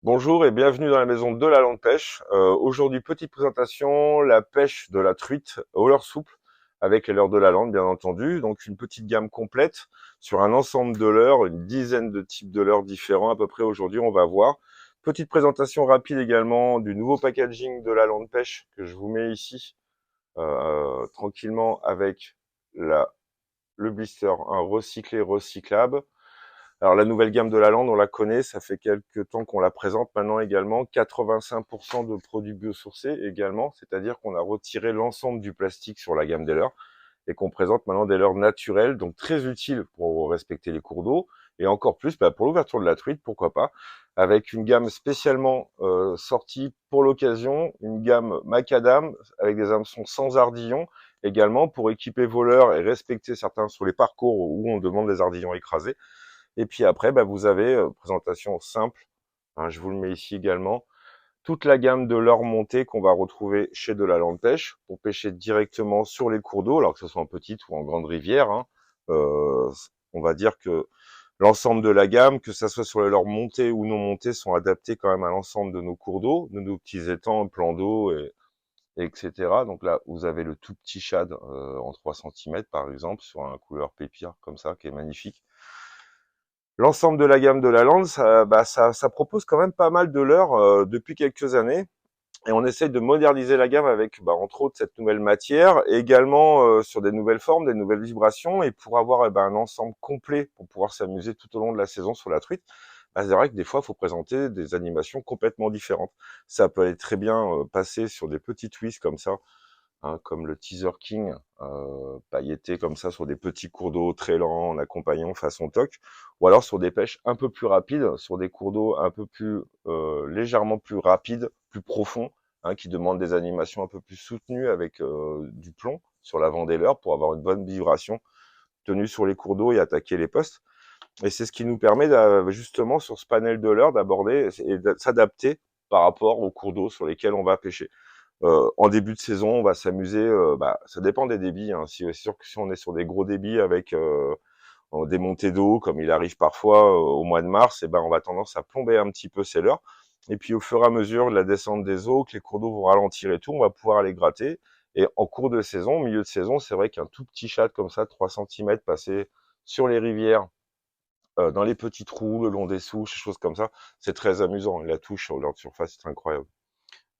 Bonjour et bienvenue dans la maison de la Lande Pêche. Aujourd'hui, petite présentation, la pêche de la truite au leurre souple avec les leurres de la Lande, bien entendu. Donc une petite gamme complète sur un ensemble de leurres, une dizaine de types de leurres différents à peu près aujourd'hui, on va voir. Petite présentation rapide également du nouveau packaging de la Lande Pêche que je vous mets ici tranquillement avec le blister, un recyclé recyclable. Alors la nouvelle gamme de la Lande, on la connaît, ça fait quelques temps qu'on la présente maintenant également. 85% de produits biosourcés également, c'est-à-dire qu'on a retiré l'ensemble du plastique sur la gamme des leurres et qu'on présente maintenant des leurres naturels, donc très utiles pour respecter les cours d'eau et encore plus pour l'ouverture de la truite, pourquoi pas, avec une gamme spécialement sortie pour l'occasion, une gamme macadam avec des hameçons sans ardillons également pour équiper vos leurres et respecter certains sur les parcours où on demande des ardillons écrasés. Et puis après, vous avez présentation simple, hein, je vous le mets ici également, toute la gamme de leurres montées qu'on va retrouver chez de la Lande Pêche pour pêcher directement sur les cours d'eau, alors que ce soit en petite ou en grande rivière. Hein. Euh, on va dire que l'ensemble de la gamme, que ça soit sur les leurres montées ou non montées, sont adaptés quand même à l'ensemble de nos cours d'eau, de nos petits étangs, plans d'eau, et etc. Donc là, vous avez le tout petit shad en 3 cm par exemple, sur un couleur pépire comme ça, qui est magnifique. L'ensemble de la gamme de la Lande, ça propose quand même pas mal de leurres depuis quelques années. Et on essaye de moderniser la gamme avec, entre autres, cette nouvelle matière, et également sur des nouvelles formes, des nouvelles vibrations, et pour avoir un ensemble complet pour pouvoir s'amuser tout au long de la saison sur la truite. C'est vrai que des fois, il faut présenter des animations complètement différentes. Ça peut aller très bien passer sur des petits twists comme ça, hein, comme le Teaser King, pailleté comme ça sur des petits cours d'eau très lents en accompagnant façon toc, ou alors sur des pêches un peu plus rapides, sur des cours d'eau un peu plus légèrement plus rapides, plus profonds, hein, qui demandent des animations un peu plus soutenues avec du plomb sur l'avant des leurres pour avoir une bonne vibration tenue sur les cours d'eau et attaquer les postes. Et c'est ce qui nous permet justement sur ce panel de leurres d'aborder et de s'adapter par rapport aux cours d'eau sur lesquels on va pêcher. En début de saison, on va s'amuser, ça dépend des débits. Hein. C'est sûr que si on est sur des gros débits avec des montées d'eau, comme il arrive parfois au mois de mars, on va tendance à plomber un petit peu ces leurres. Et puis au fur et à mesure de la descente des eaux, que les cours d'eau vont ralentir et tout, on va pouvoir aller gratter. Et en cours de saison, au milieu de saison, c'est vrai qu'un tout petit chat comme ça, 3 cm passé sur les rivières, dans les petits trous, le long des souches, des choses comme ça, c'est très amusant. La touche sur leur surface, c'est incroyable.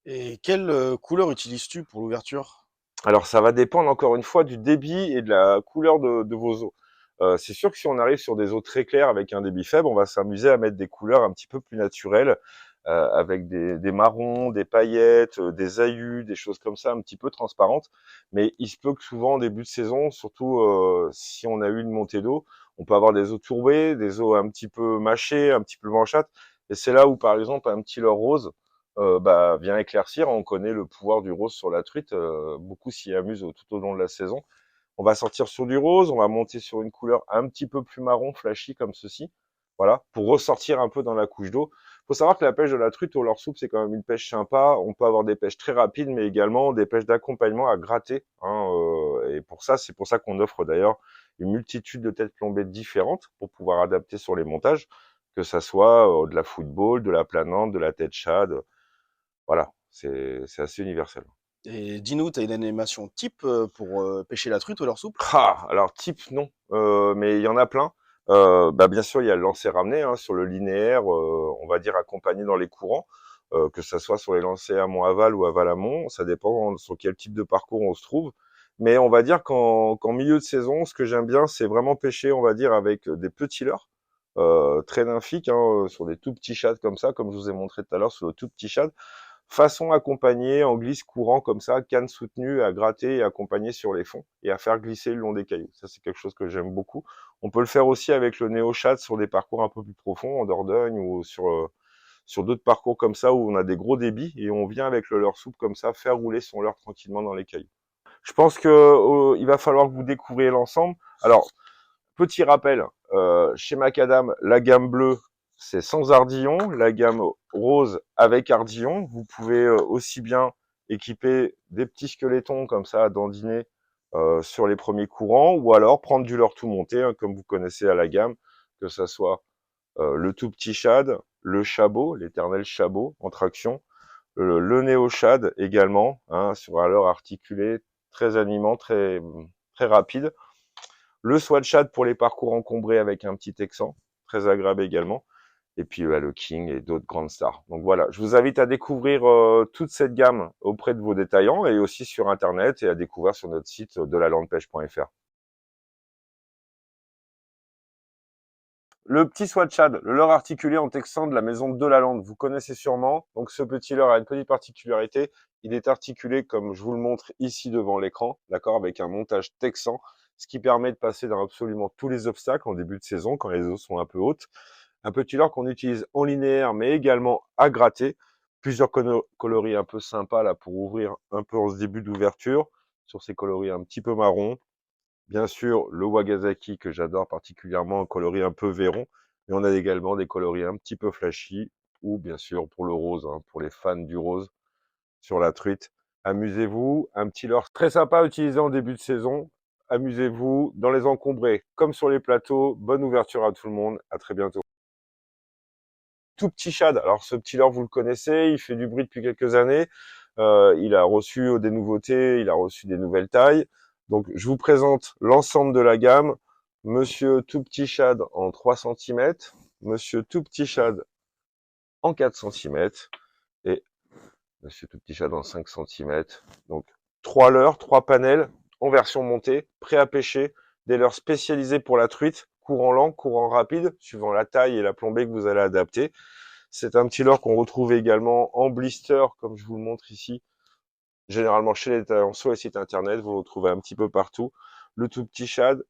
Et quelle couleur utilises-tu pour l'ouverture? Alors ça va dépendre encore une fois du débit et de la couleur de vos eaux. C'est sûr que si on arrive sur des eaux très claires avec un débit faible, on va s'amuser à mettre des couleurs un petit peu plus naturelles, avec des marrons, des paillettes, des aillus, des choses comme ça un petit peu transparentes. Mais il se peut que souvent en début de saison, surtout si on a eu une montée d'eau, on peut avoir des eaux tourbées, des eaux un petit peu mâchées, un petit peu blanchâtres. Et c'est là où par exemple un petit leurre rose vient éclaircir. On connaît le pouvoir du rose sur la truite. Beaucoup s'y amusent tout au long de la saison. On va sortir sur du rose, on va monter sur une couleur un petit peu plus marron, flashy comme ceci. Voilà, pour ressortir un peu dans la couche d'eau. Il faut savoir que la pêche de la truite au leurre souple, c'est quand même une pêche sympa. On peut avoir des pêches très rapides, mais également des pêches d'accompagnement à gratter. Hein, et pour ça, c'est pour ça qu'on offre d'ailleurs une multitude de têtes plombées différentes pour pouvoir adapter sur les montages, que ça soit de la football, de la planante, de la tête shad. Voilà, c'est assez universel. Et dis-nous, tu as une animation type pour pêcher la truite au leurre souple? Alors type non, mais il y en a plein. Bien sûr, il y a le lancer ramené hein, sur le linéaire, on va dire accompagné dans les courants, que ça soit sur les lancers amont-aval ou aval-amont, ça dépend sur quel type de parcours on se trouve. Mais on va dire qu'en milieu de saison, ce que j'aime bien, c'est vraiment pêcher, on va dire, avec des petits leurres, très nymphiques, hein, sur des tout petits shads comme ça, comme je vous ai montré tout à l'heure sur le tout petit shad. Façon accompagnée en glisse courant comme ça, canne soutenue à gratter et accompagner sur les fonds et à faire glisser le long des cailloux. Ça, c'est quelque chose que j'aime beaucoup. On peut le faire aussi avec le néo-chat sur des parcours un peu plus profonds, en Dordogne ou sur d'autres parcours comme ça où on a des gros débits et on vient avec le leurre souple comme ça faire rouler son leurre tranquillement dans les cailloux. Je pense que il va falloir que vous découvriez l'ensemble. Alors, petit rappel, chez Macadam, la gamme bleue, c'est sans ardillon. La gamme rose avec ardillon. Vous pouvez aussi bien équiper des petits squelettons comme ça à dandiner sur les premiers courants, ou alors prendre du leurre tout monté, hein, comme vous connaissez à la gamme, que ça soit le tout petit shad, le chabot, l'éternel chabot en traction, le néo-shad également, hein, sur un leurre articulé, très animant, très rapide. Le swatchad pour les parcours encombrés avec un petit texan, très agréable également. Et puis le King et d'autres grandes stars. Donc voilà, je vous invite à découvrir toute cette gamme auprès de vos détaillants et aussi sur Internet et à découvrir sur notre site delalandepêche.fr. Le petit swatchad, le leurre articulé en texan de la maison de Delalande, vous connaissez sûrement. Donc ce petit leurre a une petite particularité, il est articulé comme je vous le montre ici devant l'écran, d'accord, avec un montage texan, ce qui permet de passer dans absolument tous les obstacles en début de saison quand les eaux sont un peu hautes. Un petit leurre qu'on utilise en linéaire mais également à gratter. Plusieurs coloris un peu sympas là pour ouvrir un peu en ce début d'ouverture sur ces coloris un petit peu marron. Bien sûr, le Wagasaki que j'adore particulièrement, un coloris un peu Véron, mais on a également des coloris un petit peu flashy, ou bien sûr pour le rose, hein, pour les fans du rose sur la truite. Amusez-vous, un petit leurre très sympa à utiliser en début de saison. Amusez-vous dans les encombrés comme sur les plateaux. Bonne ouverture à tout le monde, à très bientôt. Tout petit shad, alors ce petit leurre vous le connaissez, il fait du bruit depuis quelques années. Il a reçu des nouveautés, il a reçu des nouvelles tailles. Donc je vous présente l'ensemble de la gamme. Monsieur tout petit shad en 3 cm, monsieur tout petit shad en 4 cm et monsieur tout petit shad en 5 cm. Donc 3 leurres, 3 panels en version montée, prêts à pêcher, des leurres spécialisés pour la truite, courant lent, courant rapide, suivant la taille et la plombée que vous allez adapter. C'est un petit leurre qu'on retrouve également en blister, comme je vous le montre ici, généralement chez les détaillants sur les sites internet, vous le retrouvez un petit peu partout. Le tout petit shad,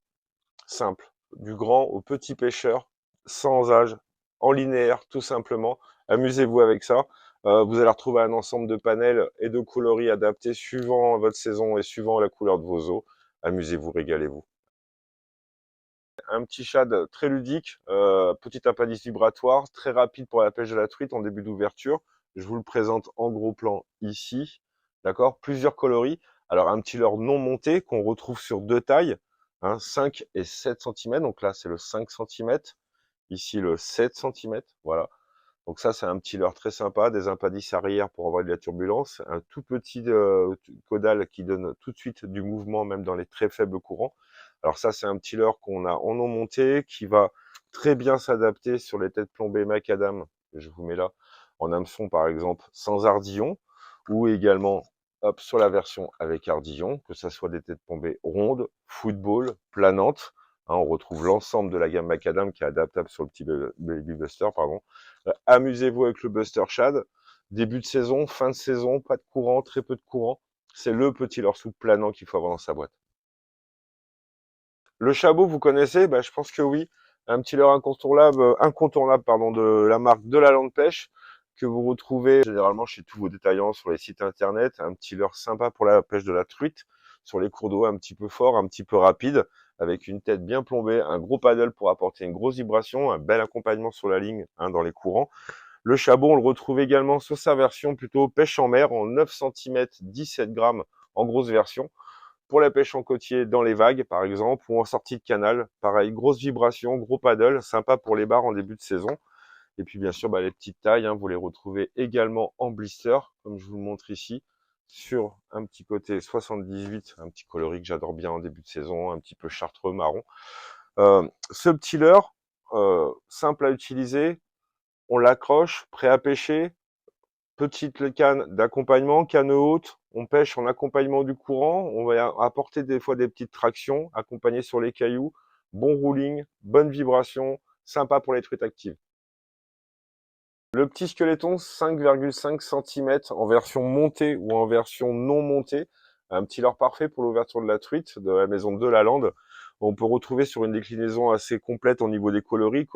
simple, du grand au petit pêcheur, sans âge, en linéaire tout simplement. Amusez-vous avec ça. Vous allez retrouver un ensemble de panels et de coloris adaptés suivant votre saison et suivant la couleur de vos eaux. Amusez-vous, régalez-vous. Un petit shad très ludique, petit appendice vibratoire, très rapide pour la pêche de la truite en début d'ouverture. Je vous le présente en gros plan ici, d'accord. Plusieurs coloris. Alors un petit leurre non monté qu'on retrouve sur deux tailles, hein, 5 et 7 cm. Donc là c'est le 5 cm, ici le 7 cm, voilà. Donc ça c'est un petit leurre très sympa, des appendices arrière pour avoir de la turbulence, un tout petit caudal qui donne tout de suite du mouvement même dans les très faibles courants. Alors ça, c'est un petit leurre qu'on a en eau montée, qui va très bien s'adapter sur les têtes plombées macadam, que je vous mets là, en hameçon par exemple, sans ardillon, ou également hop, sur la version avec ardillon, que ce soit des têtes plombées rondes, football, planantes. Hein, on retrouve l'ensemble de la gamme macadam qui est adaptable sur le petit baby buster, pardon. Amusez-vous avec le buster shad. Début de saison, fin de saison, pas de courant, très peu de courant. C'est le petit leurre souple planant qu'il faut avoir dans sa boîte. Le chabot, vous connaissez? Bah, je pense que oui. Un petit leurre incontournable pardon, de la marque Delalande Pêche, que vous retrouvez généralement chez tous vos détaillants sur les sites internet. Un petit leurre sympa pour la pêche de la truite, sur les cours d'eau un petit peu fort, un petit peu rapide, avec une tête bien plombée, un gros paddle pour apporter une grosse vibration, un bel accompagnement sur la ligne, hein, dans les courants. Le chabot, on le retrouve également sur sa version plutôt pêche en mer, en 9 cm, 17 grammes, en grosse version pour la pêche en côtier dans les vagues, par exemple, ou en sortie de canal. Pareil, grosse vibration, gros paddle, sympa pour les bars en début de saison. Et puis, bien sûr, bah, les petites tailles, hein, vous les retrouvez également en blister, comme je vous le montre ici, sur un petit côté 78, un petit coloris que j'adore bien en début de saison, un petit peu chartreux, marron. Ce petit leurre, simple à utiliser, on l'accroche, prêt à pêcher, petite canne d'accompagnement, canne haute, on pêche en accompagnement du courant, on va apporter des fois des petites tractions, accompagnées sur les cailloux, bon rolling, bonne vibration, sympa pour les truites actives. Le petit squeletton, 5,5 cm en version montée ou en version non montée, un petit leurre parfait pour l'ouverture de la truite de la maison de Delalande. On peut retrouver sur une déclinaison assez complète au niveau des coloris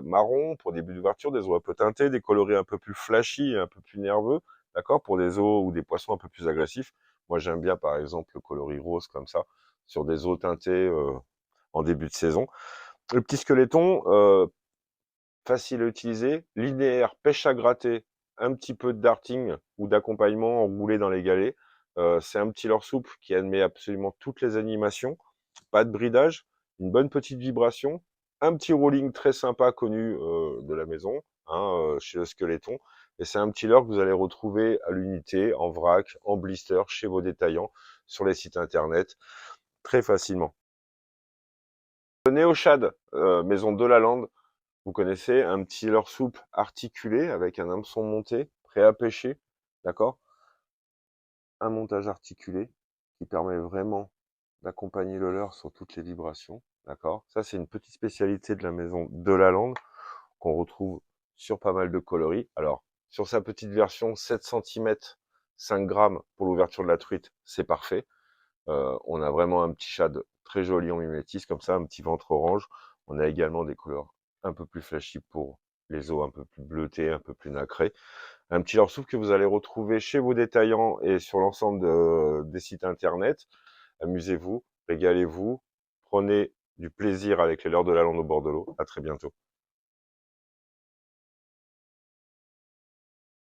marron pour début d'ouverture, des eaux un peu teintées, des coloris un peu plus flashy, un peu plus nerveux, d'accord, pour des eaux ou des poissons un peu plus agressifs. Moi j'aime bien par exemple le coloris rose comme ça, sur des eaux teintées en début de saison. Le petit squeletton, facile à utiliser, linéaire, pêche à gratter, un petit peu de darting ou d'accompagnement enroulé dans les galets. C'est un petit leurre souple qui admet absolument toutes les animations, pas de bridage, une bonne petite vibration, un petit rolling très sympa connu de la maison, hein, chez le Squeletton. Et c'est un petit leurre que vous allez retrouver à l'unité, en vrac, en blister, chez vos détaillants, sur les sites internet, très facilement. Le Neoshad, maison de la Lande, vous connaissez, un petit leurre souple articulé avec un hameçon monté, prêt à pêcher, d'accord? Un montage articulé qui permet vraiment d'accompagner le leurre sur toutes les vibrations, d'accord? Ça, c'est une petite spécialité de la maison de la Lande qu'on retrouve sur pas mal de coloris. Alors, sur sa petite version, 7 cm, 5 grammes pour l'ouverture de la truite, c'est parfait. On a vraiment un petit shad très joli en mimétisme, comme ça, un petit ventre orange. On a également des couleurs un peu plus flashy pour les os un peu plus bleutés, un peu plus nacrés. Un petit leurre souple que vous allez retrouver chez vos détaillants et sur l'ensemble des sites internet. Amusez-vous, régalez-vous, prenez du plaisir avec les leurres de la Lande au bord de l'eau. À très bientôt.